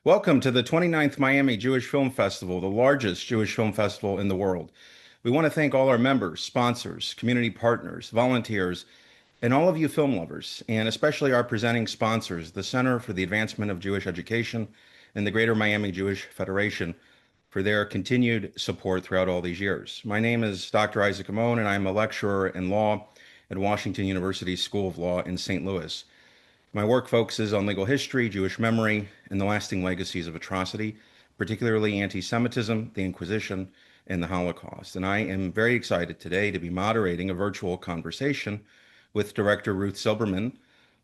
Welcome to the 29th Miami Jewish Film Festival, the largest Jewish film festival in the world. We want to thank all our members, sponsors, community partners, volunteers, and all of you film lovers, and especially our presenting sponsors, the Center for the Advancement of Jewish Education and the Greater Miami Jewish Federation, for their continued support throughout all these years. My name is Dr. Isaac Amon, and I'm a lecturer in law at Washington University School of Law in St. Louis. My work focuses on legal history, Jewish memory, and the lasting legacies of atrocity, particularly anti-Semitism, the Inquisition, and the Holocaust. And I am very excited today to be moderating a virtual conversation with director Ruth Zylberman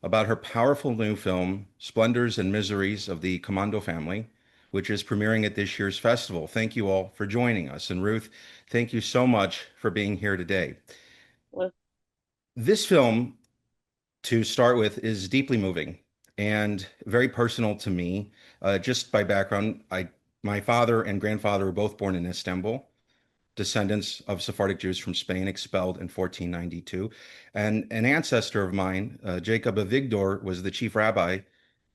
about her powerful new film, Splendours and Miseries of the Camondo Family, which is premiering at this year's festival. Thank you all for joining us. And Ruth, thank you so much for being here today. Well, This film, to start with, is deeply moving and very personal to me. Just by background, my father and grandfather were both born in Istanbul, descendants of Sephardic Jews from Spain expelled in 1492. And an ancestor of mine, Jacob Avigdor, was the chief rabbi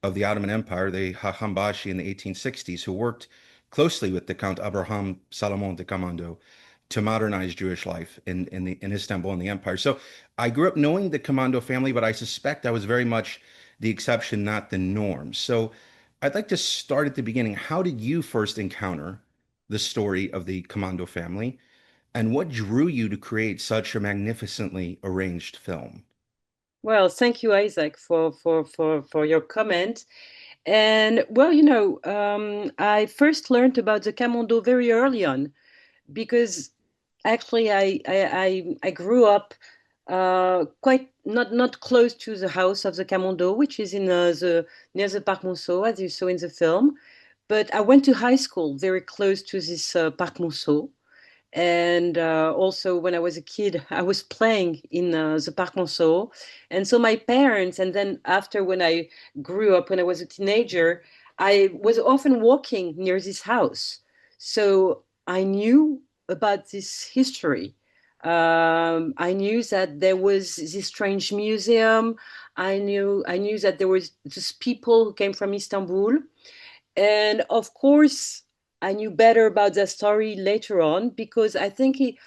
of the Ottoman Empire, the Hacham Bashi in the 1860s, who worked closely with the Count Abraham Salomon de Camondo to modernize Jewish life in Istanbul and the empire. So I grew up knowing the Camondo family, but I suspect I was very much the exception, not the norm. So I'd like to start at the beginning. How did you first encounter the story of the Camondo family, and what drew you to create such a magnificently arranged film? thank you, Isaac, for your comment. And I first learned about the Camondo very early on because actually I grew up quite not close to the house of the Camondo, which is in the near the Parc Monceau, as you saw in the film. But I went to high school very close to this Parc Monceau. And also, when I was a kid, I was playing in the Parc Monceau. And so my parents, and then after when I grew up, when I was a teenager, I was often walking near this house. So I knew about this history. I knew that there was this strange museum. I knew that there was just people who came from Istanbul. And of course, I knew better about that story later on because I believe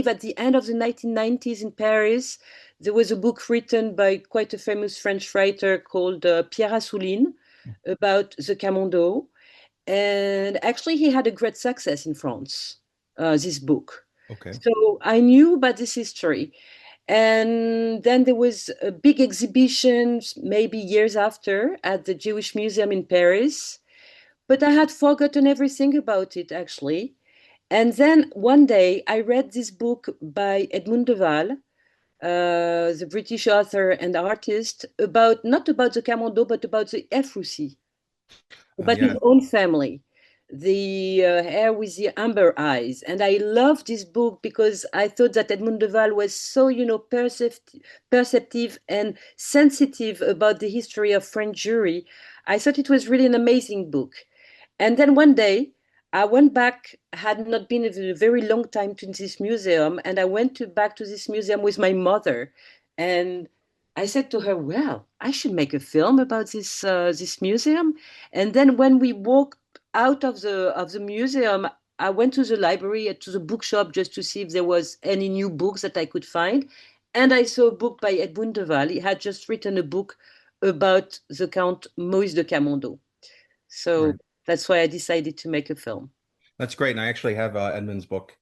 at the end of the 1990s in Paris, there was a book written by quite a famous French writer called Pierre Assouline about the Camondo. And actually, he had a great success in France, this book. Okay. So I knew about this history. And then there was a big exhibition, maybe years after, at the Jewish Museum in Paris. But I had forgotten everything about it, actually. And then one day I read this book by Edmund de Waal, the British author and artist, about not about the Camondo, but about the Efrusi, about his Yeah. own family, the hair with the amber eyes. And I loved this book because I thought that Edmund de Waal was so, perceptive and sensitive about the history of French Jewry. I thought it was really an amazing book. And then one day, I went back, had not been a very long time to this museum, and I went back to this museum with my mother. And I said to her, "Well, I should make a film about this museum." And then when we walked out of the museum, I went to the library, to the bookshop, just to see if there was any new books that I could find. And I saw a book by Edmund de Waal. He had just written a book about the Count Maurice de Camondo. So Right. that's why I decided to make a film. That's great. And I actually have Edmund's book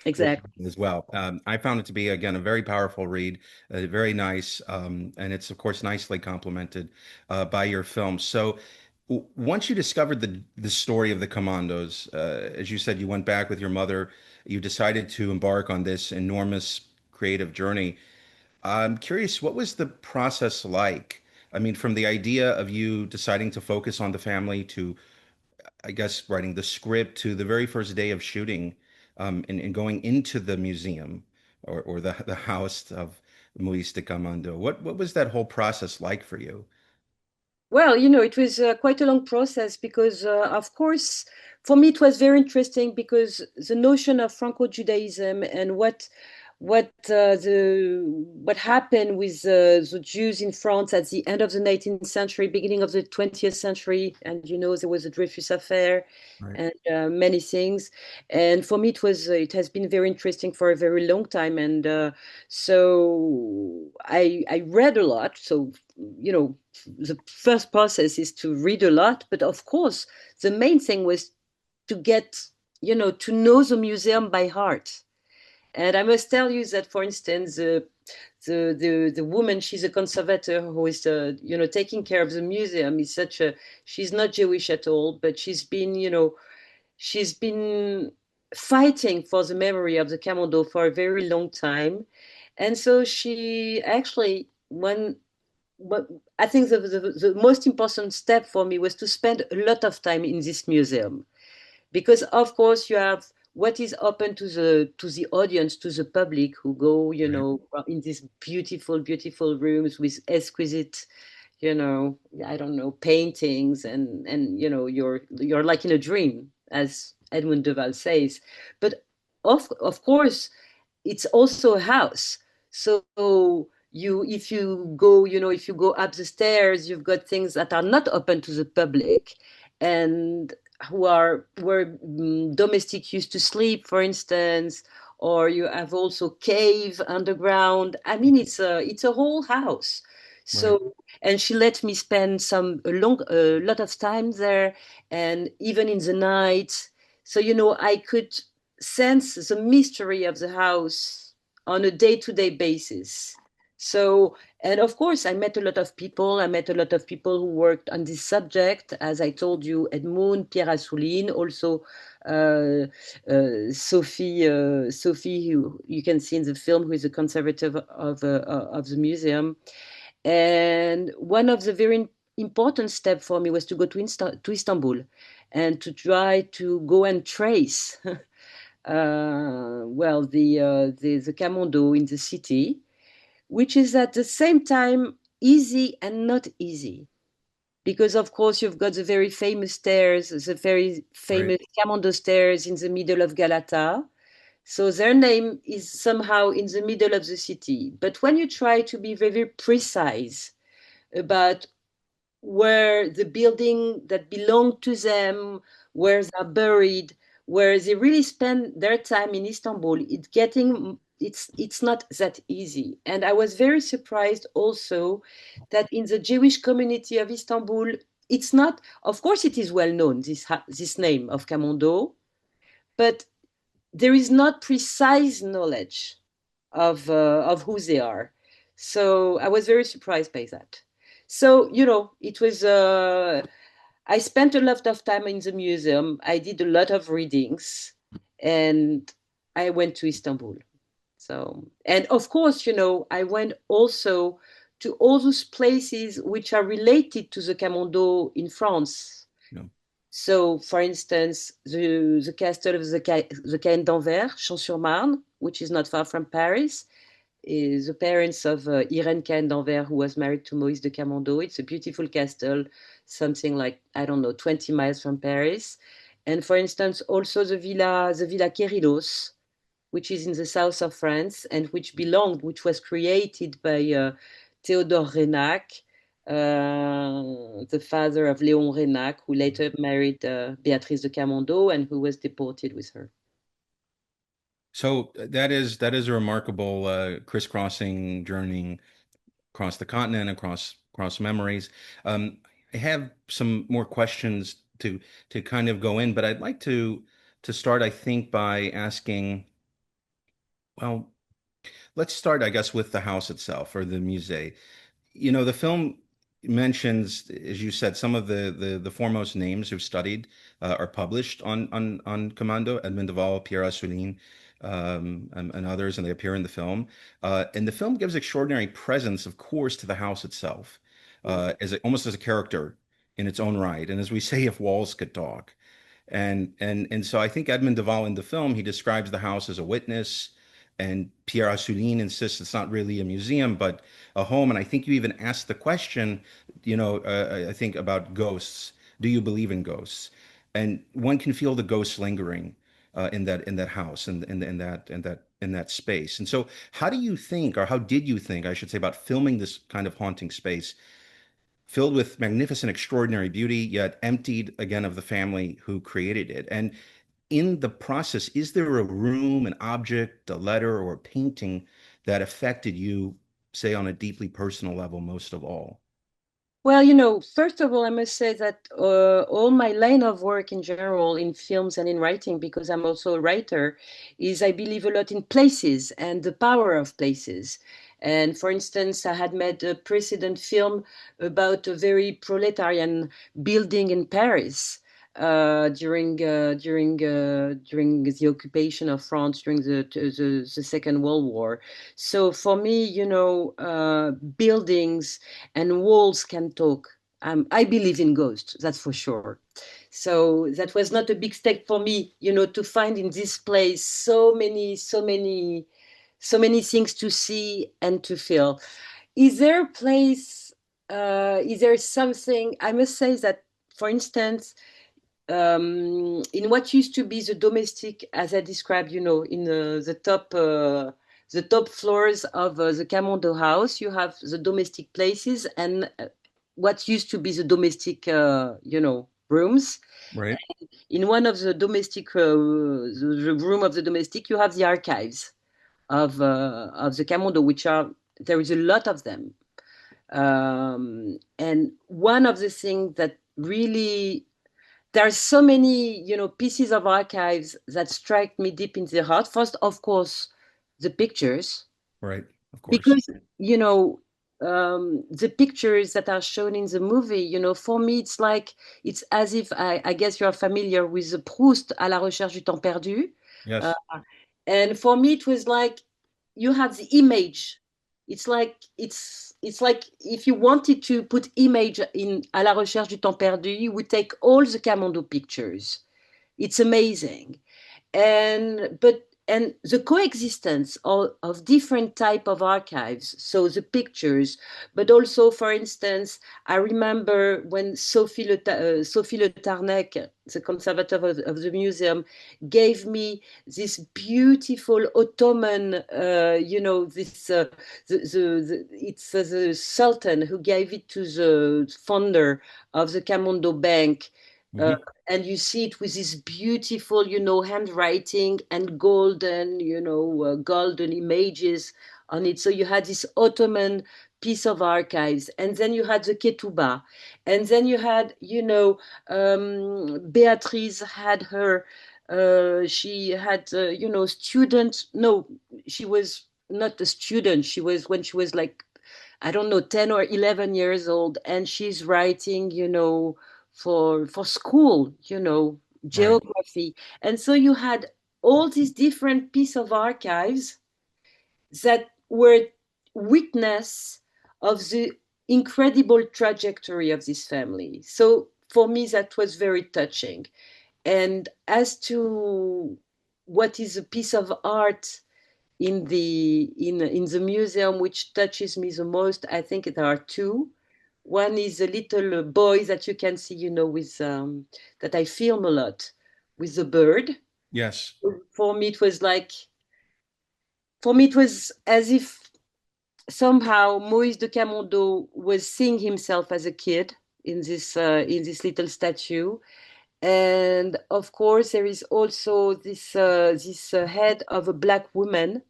with Exactly. me as well. I found it to be, again, a very powerful read, very nice, and it's of course nicely complemented by your film. So, once you discovered the story of the Commandos, as you said, you went back with your mother. You decided to embark on this enormous creative journey. I'm curious, what was the process like? I mean, from the idea of you deciding to focus on the family to, I guess, writing the script to the very first day of shooting, and going into the museum or the house of Maurice de Camondo. What was that whole process like for you? Well, it was quite a long process because, of course, for me it was very interesting because the notion of Franco-Judaism and what happened with the Jews in France at the end of the 19th century, beginning of the 20th century, and there was a Dreyfus affair Right. and many things. And for me, it has been very interesting for a very long time, and so I read a lot. So the first process is to read a lot, but of course, the main thing was to get to know the museum by heart. And I must tell you that, for instance, the woman, she's a conservator who is taking care of the museum. Is such a She's not Jewish at all, but she's been fighting for the memory of the Camondo for a very long time, and so she actually one. But I think the most important step for me was to spend a lot of time in this museum, because of course you have what is open to the audience, to the public who go Right. in these beautiful rooms with exquisite, I don't know, paintings, and you're like in a dream, as Edmund Duval says. But of course it's also a house. So if you go, if you go up the stairs, you've got things that are not open to the public, and where domestic used to sleep, for instance, or you have also cave underground. I mean, it's a whole house. Right. So, and she let me spend a lot of time there, and even in the night. So I could sense the mystery of the house on a day-to-day basis. So, and of course, I met a lot of people. I met a lot of people who worked on this subject. As I told you, Edmund, Pierre Assouline, also Sophie, who you can see in the film, who is a conservator of the museum. And one of the very important steps for me was to go to Istanbul and to try to go and trace the Camondo in the city, which is at the same time easy and not easy. Because of course you've got the very famous stairs, the very Right. famous Camondo stairs in the middle of Galata. So their name is somehow in the middle of the city. But when you try to be very precise about where the building that belonged to them, where they're buried, where they really spend their time in Istanbul, it's not that easy. And I was very surprised also that in the Jewish community of Istanbul, it's not, of course, it is well known, this name of Camondo, but there is not precise knowledge of who they are. So I was very surprised by that. So it was. I spent a lot of time in the museum. I did a lot of readings, and I went to Istanbul. So, and of course, I went also to all those places which are related to the Camondo in France. No. So, for instance, the castle of the Caen d'Anvers, Champs-sur-Marne, which is not far from Paris, is the parents of Irene Caen d'Anvers, who was married to Maurice de Camondo. It's a beautiful castle, something like, I don't know, 20 miles from Paris. And for instance, also the Villa Kérilos, which is in the south of France and which was created by Théodore Reynac, the father of Léon Reynac, who later married Béatrice de Camondo and who was deported with her. So that is a remarkable crisscrossing journey across the continent, across memories. I have some more questions to kind of go in, but I'd like to start, I think, by asking, well, let's start, I guess, with the house itself or the musée. The film mentions, as you said, some of the foremost names who've studied are published on Commando, Edmond de Waal, Pierre Assouline, and others, and they appear in the film. And the film gives extraordinary presence, of course, to the house itself, Mm. almost as a character in its own right. And as we say, if walls could talk. And so I think Edmond de Waal in the film, he describes the house as a witness, and Pierre Assouline insists it's not really a museum, but a home. And I think you even asked the question, I think about ghosts. Do you believe in ghosts? And one can feel the ghosts lingering in that house and in that in that space. And so, how do you think, or how did you think, I should say, about filming this kind of haunting space filled with magnificent, extraordinary beauty, yet emptied again of the family who created it? And in the process, is there a room, an object, a letter, or a painting that affected you, say, on a deeply personal level most of all? Well, first of all, I must say that all my line of work in general, in films and in writing, because I'm also a writer, is I believe a lot in places and the power of places. And for instance, I had made a precedent film about a very proletarian building in Paris during the occupation of France during the Second World War. So for me, buildings and walls can talk. I believe in ghosts, that's for sure. So that was not a big step for me, to find in this place so many things to see and to feel. Is there a place? Is there something? I must say that, for instance, in what used to be the domestic, as I described, in the top floors of the Camondo house, you have the domestic places and what used to be the domestic, rooms. Right, In one of the domestic, the room of the domestic, you have the archives of the Camondo, which are there is a lot of them. And one of the things that really there are so many pieces of archives that strike me deep in the heart. First, of course, the pictures, right, of course. because the pictures that are shown in the movie, for me it's as if I guess you're familiar with the Proust à la recherche du temps perdu. uh, Yes, and for me it was like you have the image. It's like if you wanted to put image in à la recherche du temps perdu, you would take all the Camondo pictures. It's amazing. And the coexistence of different type of archives, so the pictures, but also, for instance, I remember when Sophie Le Tarnec, the conservator of the museum, gave me this beautiful Ottoman, it's the Sultan who gave it to the founder of the Camondo Bank. uh, hmm, and you see it with this beautiful, handwriting and golden images on it. So you had this Ottoman piece of archives, and then you had the Ketubah, and then you had, Beatrice had her. She had, students. No, she was not a student. She was when she was like, I don't know, 10 or 11 years old, and she's writing, for school, right. geography. And so you had all these different piece of archives that were witness of the incredible trajectory of this family. So for me, that was very touching. And as to what is a piece of art in the museum which touches me the most, I think there are two. One is a little boy that you can see, with that I film a lot with the bird. Yes, For me, it was like for me it was as if somehow Maurice de Camondo was seeing himself as a kid in this little statue. And of course, there is also this head of a black woman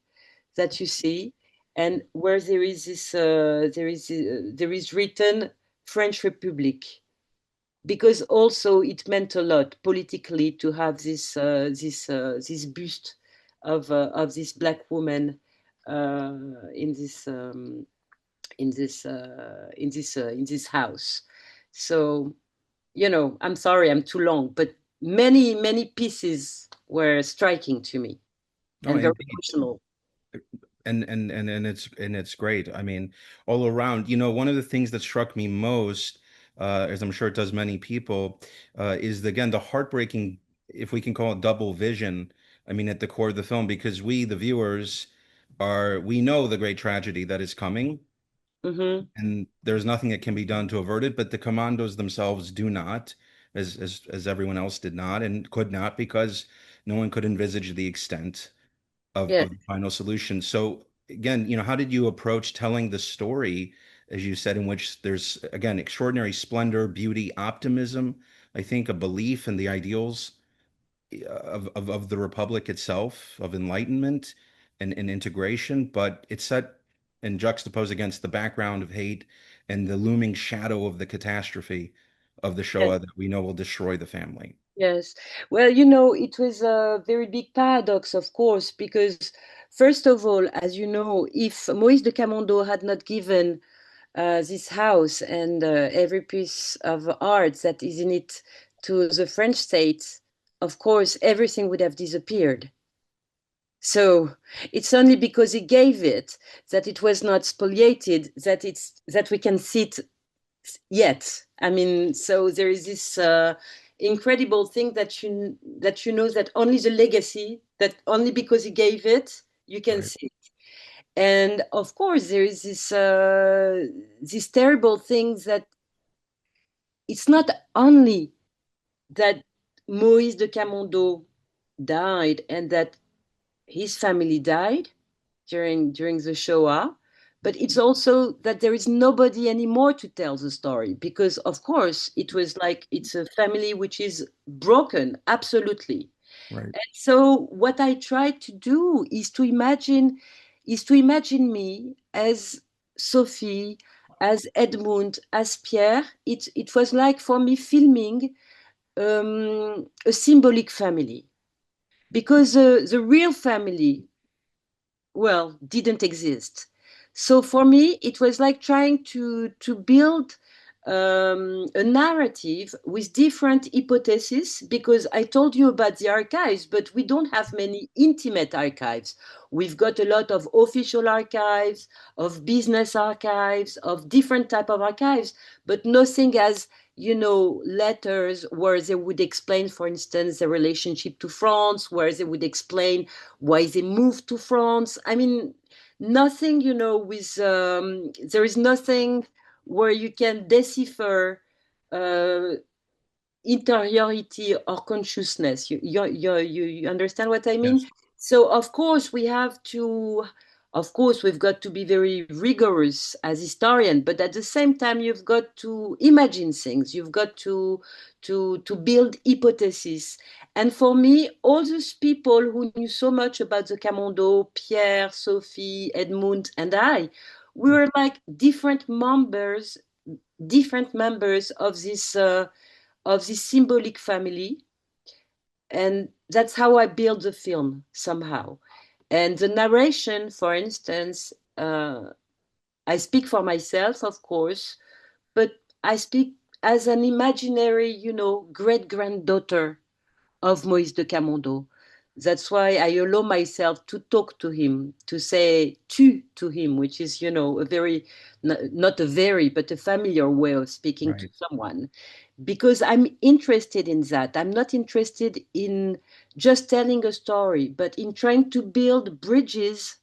that you see, and where there is written French Republic, because also it meant a lot politically to have this buste of this black woman uh, in this house. So I'm sorry I'm too long, but many pieces were striking to me no, and very indeed. emotional. And it's great. I mean, all around, one of the things that struck me most, as I'm sure it does many people, is again the heartbreaking, if we can call it double vision. I mean, at the core of the film, because we, the viewers, we know the great tragedy that is coming, Hmm. and there's nothing that can be done to avert it. But the commandos themselves do not, as everyone else did not and could not, because no one could envisage the extent Yeah. of the final solution. So again, how did you approach telling the story, as you said, in which there's again extraordinary splendor, beauty, optimism, I think a belief in the ideals of the Republic itself, of enlightenment and integration, but it's set and juxtaposed against the background of hate and the looming shadow of the catastrophe of the Yes. Shoah that we know will destroy the family. Yes. Well, it was a very big paradox, of course, because first of all, as you know, if Maurice de Camondo had not given this house and every piece of art that is in it to the French state, of course, everything would have disappeared. So it's only because he gave it that it was not spoliated that we can see it yet. I mean, so there is this incredible thing that you know that only the legacy, that only because he gave it you can Right, see. And of course, there is this terrible thing that it's not only that Maurice de Camondo died and that his family died during the Shoah, but it's also that there is nobody anymore to tell the story because, of course, it was like it's a family which is broken, absolutely. right, So what I try to do is to imagine me as Sophie, as Edmund, as Pierre. It was like for me filming a symbolic family because the real family, well, didn't exist. So for me, it was like trying to build a narrative with different hypotheses because I told you about the archives, but we don't have many intimate archives. We've got a lot of official archives, of business archives, of different type of archives, but nothing as letters where they would explain, for instance, the relationship to France, where they would explain why they moved to France. I mean, nothing, with there is nothing where you can decipher uh, interiority or consciousness. You understand what I mean? yes, So of course we've got to be very rigorous as historian, but at the same time you've got to imagine things. You've got to build hypotheses. And for me, all those people who knew so much about the Camondo, Pierre, Sophie, Edmund, and I, we were like different members of this symbolic family, and that's how I build the film somehow. And the narration, for instance, I speak for myself, of course, but I speak as an imaginary, great granddaughter of Moïse de Camondo. That's why I allow myself to talk to him, to say tu to him, which is, a very, not a very, but a familiar way of speaking to right. someone, because I'm interested in that. I'm not interested in just telling a story, but in trying to build bridges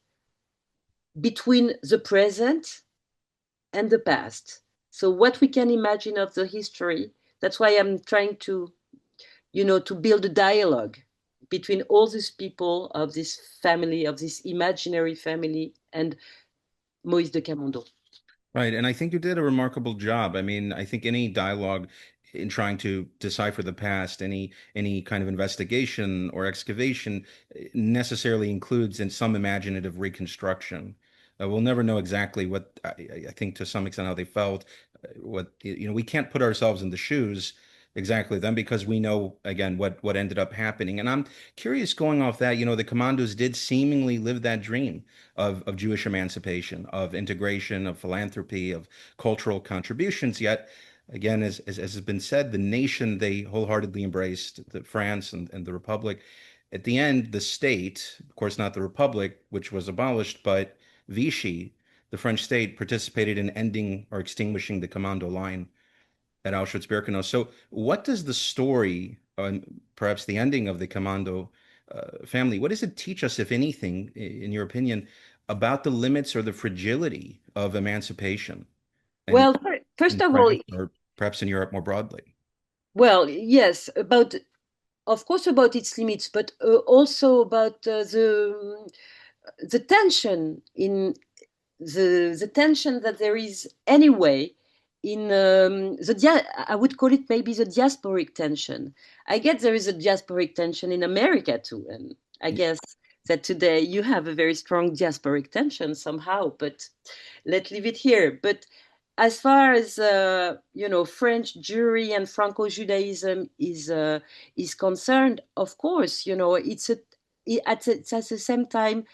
between the present and the past. So what we can imagine of the history, that's why I'm trying to build a dialogue between all these people of this family, of this imaginary family, and Moïse de Camondo. Right. And I think you did a remarkable job. I mean, I think any dialogue in trying to decipher the past, any kind of investigation or excavation necessarily includes in some imaginative reconstruction. We'll never know exactly what I think to some extent how they felt. What we can't put ourselves in the shoes exactly then because we know again what ended up happening. And I'm curious going off that, the commandos did seemingly live that dream of Jewish emancipation, of integration, of philanthropy, of cultural contributions. Yet, again, as has been said, the nation they wholeheartedly embraced, France and the Republic. At the end, the state, of course, not the Republic, which was abolished, but Vichy, the French state, participated in ending or extinguishing the commando line at Auschwitz-Birkenau. So, what does the story, perhaps the ending of the Camondo family, what does it teach us, if anything, in your opinion, about the limits or the fragility of emancipation and Well, first in of all, France or perhaps in Europe more broadly? well, yes, about. of course, about its limits, but also about the tension in the tension that there is anyway in I would call it maybe the diasporic tension. I guess there is a diasporic tension in America too, and I guess that today you have a very strong diasporic tension somehow. But let's leave it here. But as far as French Jewry and Franco-Judaism is concerned, of course, it's at the same time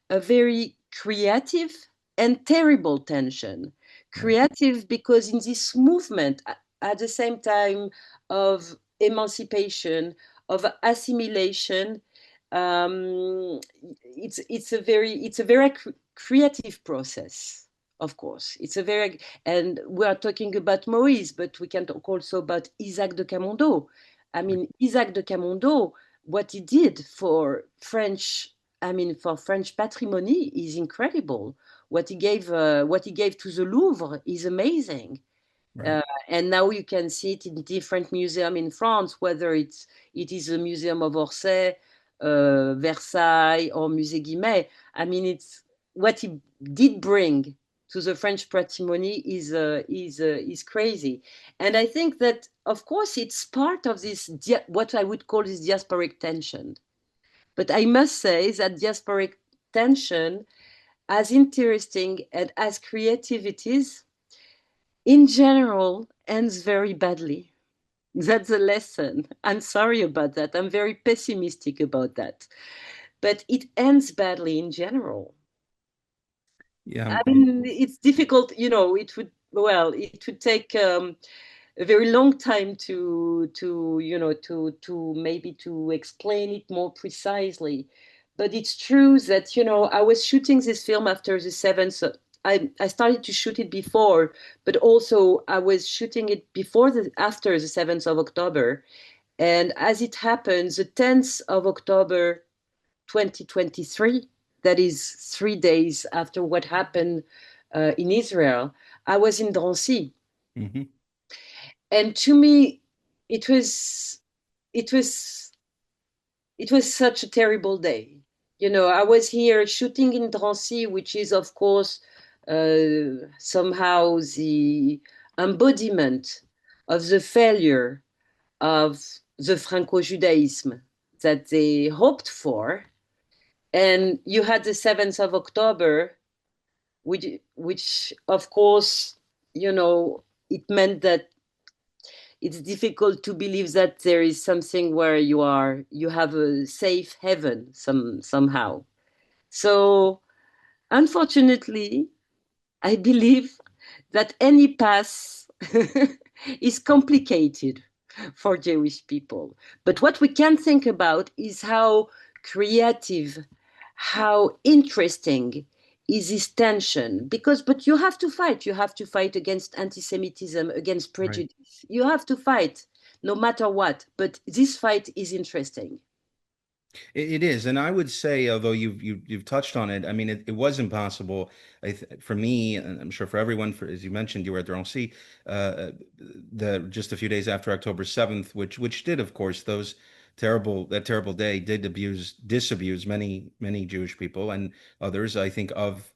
a very creative and terrible tension. Right, Creative because in this movement, at the same time of emancipation, of assimilation, it's a very creative process. Of course, it's a very, and we are talking about Moïse, but we can talk also about Isaac de Camondo. I right, mean, Isaac de Camondo, what he did for French, I mean, for French patrimony is incredible. What he gave to the Louvre is amazing. right, Uh, and now you can see it in different museums in France, whether it is the Museum of Orsay, Versailles, or Musée Guimet. I mean, it's what he did bring to the French patrimony is crazy. And I think that, of course, it's part of this what I would call this diasporic tension. But I must say that diasporic tension, as interesting and as creative it is, in general, ends very badly. That's a lesson. I'm sorry about that. I'm very pessimistic about that. But it ends badly in general. yeah, I mean, it's difficult, it would take a very long time to maybe to explain it more precisely. But it's true that, I was shooting this film after the 7th. I started to shoot it before, but also I was shooting it after the 7th of October. And as it happens, the 10th of October 2023, that is 3 days after what happened in Israel, I was in Drancy. hmm, And to me, it was it was it was such a terrible day. I was here shooting in Drancy, which is, of course, somehow the embodiment of the failure of the Franco-Judaism that they hoped for. And you had the 7th of October, which of course, it meant that it's difficult to believe that there is something where you have a safe haven somehow. So unfortunately, I believe that any path is complicated for Jewish people. But what we can think about is how creative, how interesting is this tension. But you have to fight. You have to fight against anti-Semitism, against right. prejudice. You have to fight no matter what. But this fight is interesting. It is, and I would say, although you've touched on it, I mean, it was impossible. For me, and I'm sure for everyone, for as you mentioned, you were at Drancy, the just a few days after October 7th, which did, of course, that terrible day did disabuse many Jewish people and others, I think, of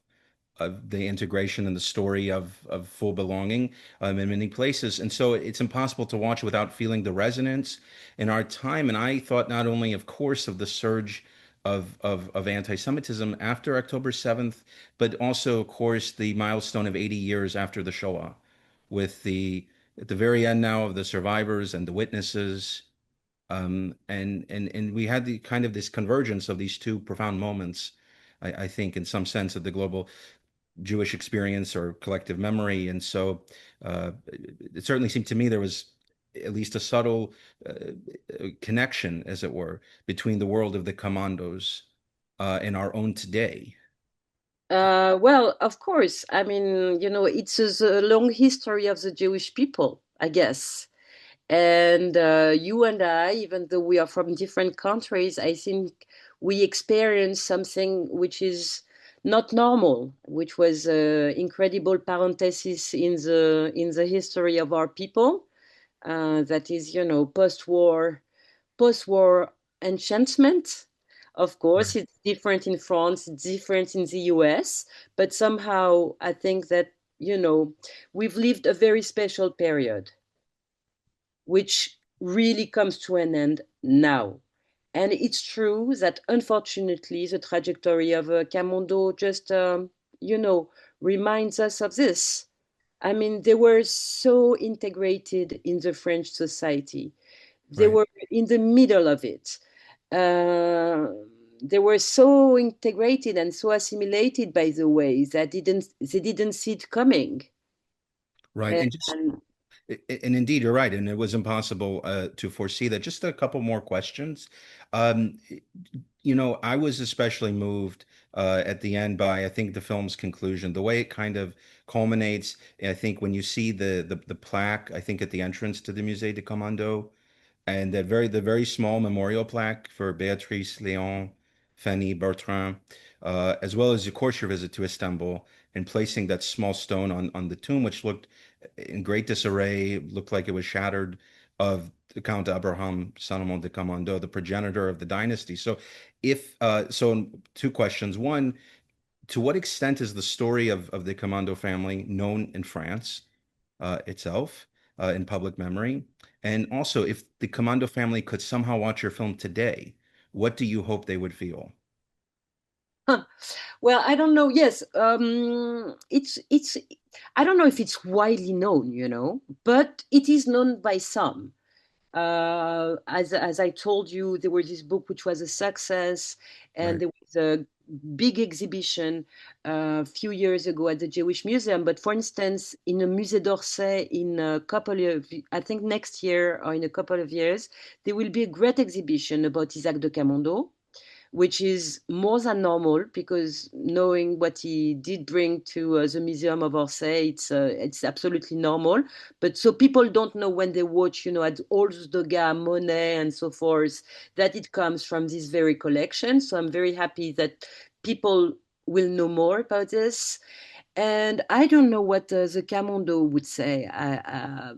the integration and the story of full belonging in many places. And so it's impossible to watch without feeling the resonance in our time. And I thought not only, of course, of the surge of anti-Semitism after October 7th, but also, of course, the milestone of 80 years after the Shoah, with the at the very end now of the survivors and the witnesses. And we had the kind of this convergence of these two profound moments, I think, in some sense, of the global Jewish experience or collective memory. And so it certainly seemed to me there was at least a subtle connection, as it were, between the world of the commandos and our own today. Well, of course. I mean, it's a long history of the Jewish people, I guess. And you and I, even though we are from different countries, I think we experience something which is not normal, which was an incredible parenthesis in the history of our people. That is, post-war post-war enchantment. Of course, it's different in France, it's different in the US, but somehow I think that, we've lived a very special period, which really comes to an end now. And it's true that unfortunately, the trajectory of Camondo just, you know, reminds us of this. I mean, they were so integrated in the French society. They Right. were in the middle of it. Uh, they were so integrated and so assimilated by the way that they didn't see it coming. Right. And, And just and indeed, you're right. And it was impossible to foresee that. Just a couple more questions. Um, I was especially moved at the end by, I think, the film's conclusion, the way it kind of culminates. I think when you see the plaque, I think at the entrance to the Musée de Commando, and the very small memorial plaque for Beatrice Léon, Fanny Bertrand, as well as of course your visit to Istanbul, and placing that small stone on the tomb, which looked in great disarray, looked like it was shattered, of the Count Abraham Salomon de Camondo, the progenitor of the dynasty. So, if so, two questions. One, to what extent is the story of the Camondo family known in France itself, in public memory? And also, if the Camondo family could somehow watch your film today, what do you hope they would feel? well, I don't know. Yes, it's. I don't know if it's widely known, but it is known by some. As I told you, there was this book which was a success, and Right. there was a big exhibition a few years ago at the Jewish Museum. But for instance, in the Musée d'Orsay, in a couple of, I think next year or in a couple of years, there will be a great exhibition about Isaac de Camondo, which is more than normal because knowing what he did bring to the Museum of Orsay, it's absolutely normal. But so people don't know when they watch, at Halls Degas, Monet, and so forth, that it comes from this very collection. So I'm very happy that people will know more about this. And I don't know what the Camondo would say. I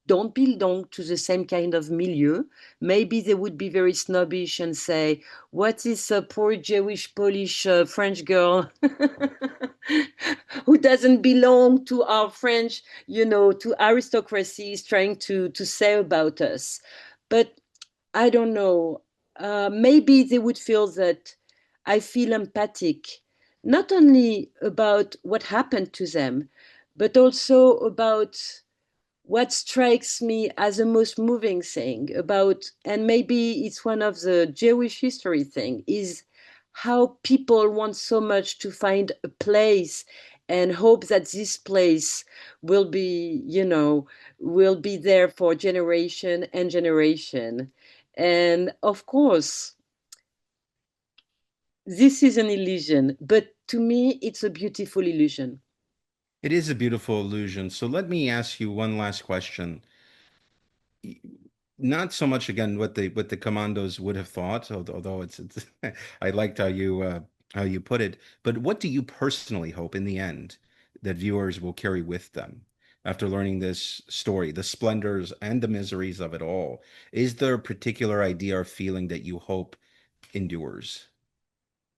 don't belong to the same kind of milieu. Maybe they would be very snobbish and say, "What is a poor Jewish, Polish, French girl who doesn't belong to our French, to aristocracy is trying to say about us?" But I don't know. Maybe they would feel that I feel empathic, not only about what happened to them, but also about what strikes me as the most moving thing about, and maybe it's one of the Jewish history thing, is how people want so much to find a place and hope that this place will be, will be there for generation and generation. And of course, this is an illusion, but to me, it's a beautiful illusion. It is a beautiful illusion. So let me ask you one last question. Not so much again what the commandos would have thought, although it's I liked how you put it, but what do you personally hope in the end that viewers will carry with them after learning this story, the splendors and the miseries of it all? Is there a particular idea or feeling that you hope endures?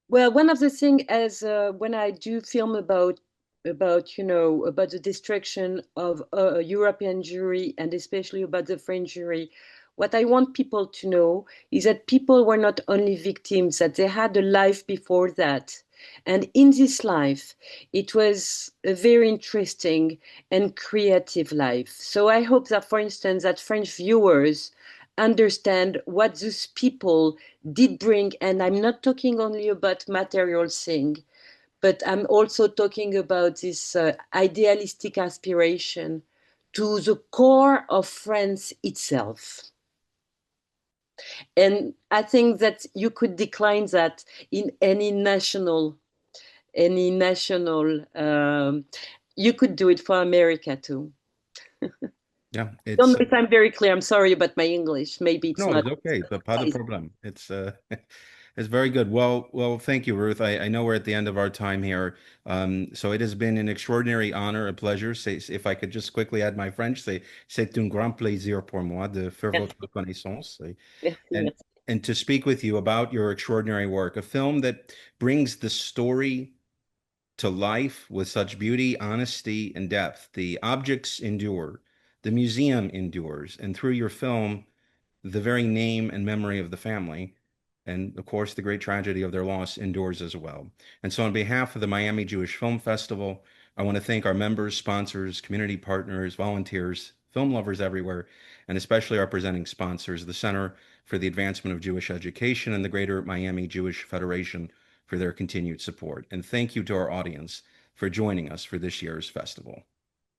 Well, one of the things as when I do film about the destruction of a European Jewry and especially about the French Jewry, what I want people to know is that people were not only victims; that they had a life before that, and in this life, it was a very interesting and creative life. So I hope that, for instance, that French viewers understand what those people did bring. And I'm not talking only about material thing, but I'm also talking about this idealistic aspiration to the core of France itself. And I think that you could decline that in any national. You could do it for America too. Yeah, Don't it's know if I'm very clear. I'm sorry about my English. Maybe it's no, not it's okay, but pas de precise. problem. It's It's very good. Well, thank you, Ruth. I know we're at the end of our time here. So it has been an extraordinary honor, a pleasure. If I could just quickly add my French, c'est un grand plaisir pour moi de faire Merci, votre connaissance merci, and merci. and to speak with you about your extraordinary work, a film that brings the story to life with such beauty, honesty, and depth. The objects endure, the museum endures, and through your film, the very name and memory of the family, and of course, the great tragedy of their loss endures as well. And so, on behalf of the Miami Jewish Film Festival, I want to thank our members, sponsors, community partners, volunteers, film lovers everywhere, and especially our presenting sponsors, the Center for the Advancement of Jewish Education and the Greater Miami Jewish Federation for their continued support. And thank you to our audience for joining us for this year's festival.